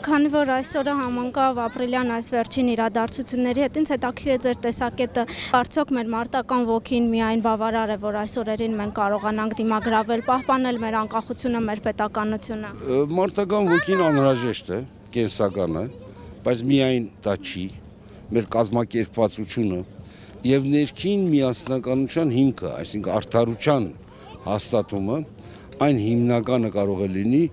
Քանի որ այսօրը համընկավ ապրիլյան այս վերջին իրադարձությունների հետ, ինձ հետաքրքիր է ձեր տեսակետը, արդյոք մեր մարտական ոգին միայն բավարար է, որ այս օրերին մենք կարողանանք դիմագրավել, պահպանել մեր անկախությունը, մեր պետականությունը։ Մարտական ոգին անհրաժեշտ է, կենսական է, բայց միայն դա չի, մեր կազմակերպվածությունը եւ ներքին միասնականության հիմքը, այսինքն արդարության հաստատումը, այն հիմնականը կարող է լինի,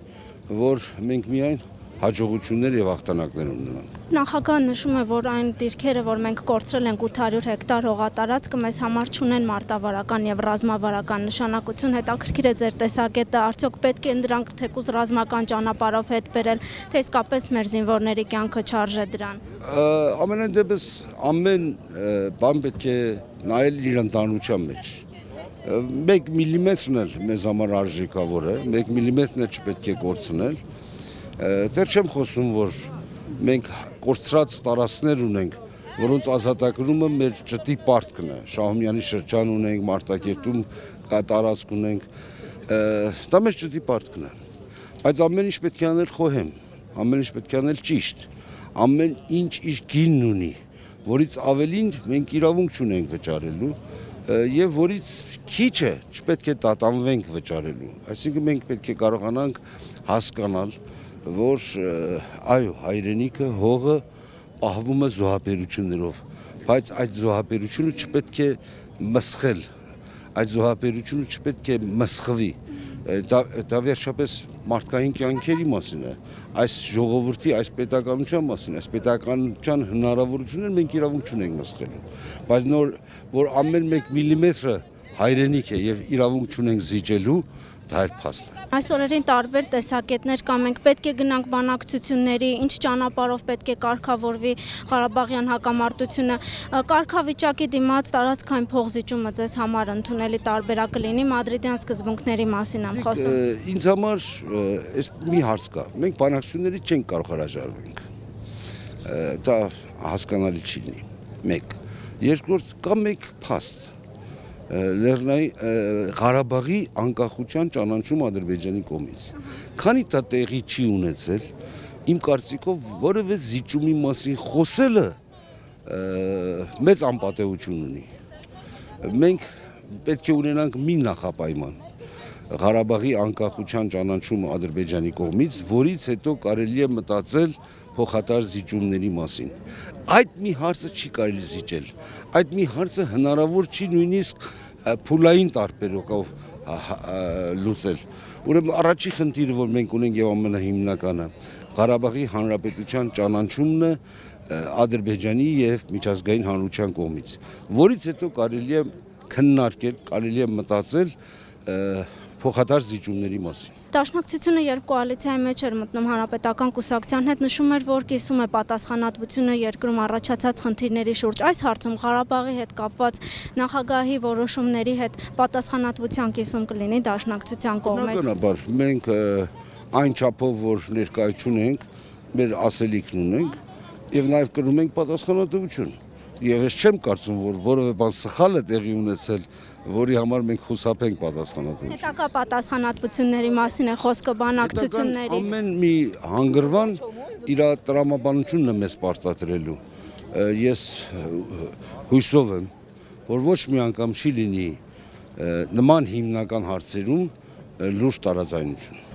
որ մենք միայն հաջողություններ եւ հաղթանակներ ունենանք։ Նախագահը նշում է, որ այն դիրքերը, որ մենք կորցրել ենք 800 հեկտար հողատարածքը, մեզ համար չունեն մարտավարական եւ ռազմավարական նշանակություն։ Հետաքրքիր է ձեր տեսակետը, արդյոք պետք է դրանք թեկուզ ռազմական ճանապարհով հետ բերել, թե իսկապես մեր զինվորների կյանքը չարժե դրան։ Ամենայն դեպս ամեն բան պետք է նայել իր ընտանիության մեջ։ 1 միլիմետրն էլ մեզ համար արժեքավոր է, 1 միլիմետրն էլ չպետք է կորցնել։ Դեռ չեմ խոսում, որ մենք կորցրած տարածքներ ունենք, որոնց ազատագրումը մեր ճտի պարտքն է։ Շահումյանի շրջան ունենք, Մարտակերտում տարածք ունենք, դա մեր ճտի պարտքն է։ Բայց ամեն ինչ պետք է անել խոհեմ, ամեն ինչ պետք է անել ճիշտ, ամեն ինչ իր գինն ունի, որից ավելին մենք իրավունք չունենք վճարելու եւ որից քիչը չպետք է տատանվենք վճարելու։ Այսինքն մենք պետք է կարողանանք հասկանալ, որ այո, հայրենիքը, հողը պահվում է զոհաբերություններով, բայց այդ զոհաբերությունը չպետք է մսխել, այդ զոհաբերությունը չպետք է մսխվի, դա վերջապես մարդկային կյանքերի մասին է, այս ժողովրդի, այս պետականության մասին, այս պետականության հնարավորությունները մենք իրավունք չունենք մսխելու, բայց որ ամեն 1 միլիմետրը հայրենիք է եւ իրավունք չունենք զիջելու, դա էլ փաստ է։ Այս օրերին տարբեր տեսակետներ կա, մենք պետք է գնանք բանակցությունների, ինչ ճանապարհով պետք է կարգավորվի Ղարաբաղյան հակամարտությունը, կարգավիճակի դիմաց տարածքային փոխզիջումը ձեզ համար ընդունելի տարբերակ կլինի, մադրիդյան սկզբունքների մասին եմ խոսում։ Ինձ համար այս մի հարց կա, մենք բանակցությունների չենք կարող հրաժարվենք, դա հասկանալի չի լինի, 1, երկրորդ կա մեկ փաստ, Ղարաբաղի անկախության ճանաչում Ադրբեջանի կողմից։ Քանի դա տեղի չի ունեցել, իմ կարծիքով որևէ զիջումի մասին խոսելը մեծ անպատեհություն ունի։ Մենք պետք է ունենանք մի նախապայման Ղարաբաղի անկախության ճանաչում Ադրբեջանի կողմից, որից հետո կարելի է մտածել փոխադարձ զիջումների մասին։ Այդ մի հարցը չի կարելի զիջել, այդ մի հարցը հնարավոր չի նույնիսկ փուլային տարբերակով լուծել։ Ուրեմն առաջի խնդիրը, որ մենք ունենք եւ ամենահիմնականը, Ղարաբաղի հանրապետության ճանաչումն է Ադրբեջանի եւ միջազգային հանրության կողմից, որից հետո կարելի է քննարկել, կարելի է մտածել փոխադարձ զիջումների մասին։ Դաշնակցությունը, երբ կոալիցիայի մեջ էր մտնում Հանրապետական կուսակցության հետ, նշում էր, որ կիսում է պատասխանատվությունը երկրում առաջացած խնդիրների շուրջ։ Այս հարցում Ղարաբաղի հետ կապված նախագահի որոշումների հետ պատասխանատվության կիսում կլինի դաշնակցության կողմից։ Բնականաբար, մենք այն չափով, որ ներկայություն ենք, մեր ասելիքն ունենք եւ նաեւ կրում ենք պատասխանատվություն։ Եվ ես չեմ կարծում, որ որևէ բան սխալ է տեղի ունեցել, որի համար մենք խուսափենք պատասխանատվություն։ Հետագա պատասխանատվությունների մասին է խոսքը բանակցությունների։ Ամեն մի հանգրվան իր տրամաբանությունն է մեզ պարտադրելու։ Ես հույսով եմ, որ ոչ մի անգամ չի լինի նման հիմնական հարցերում լուրջ տարաձայնություն։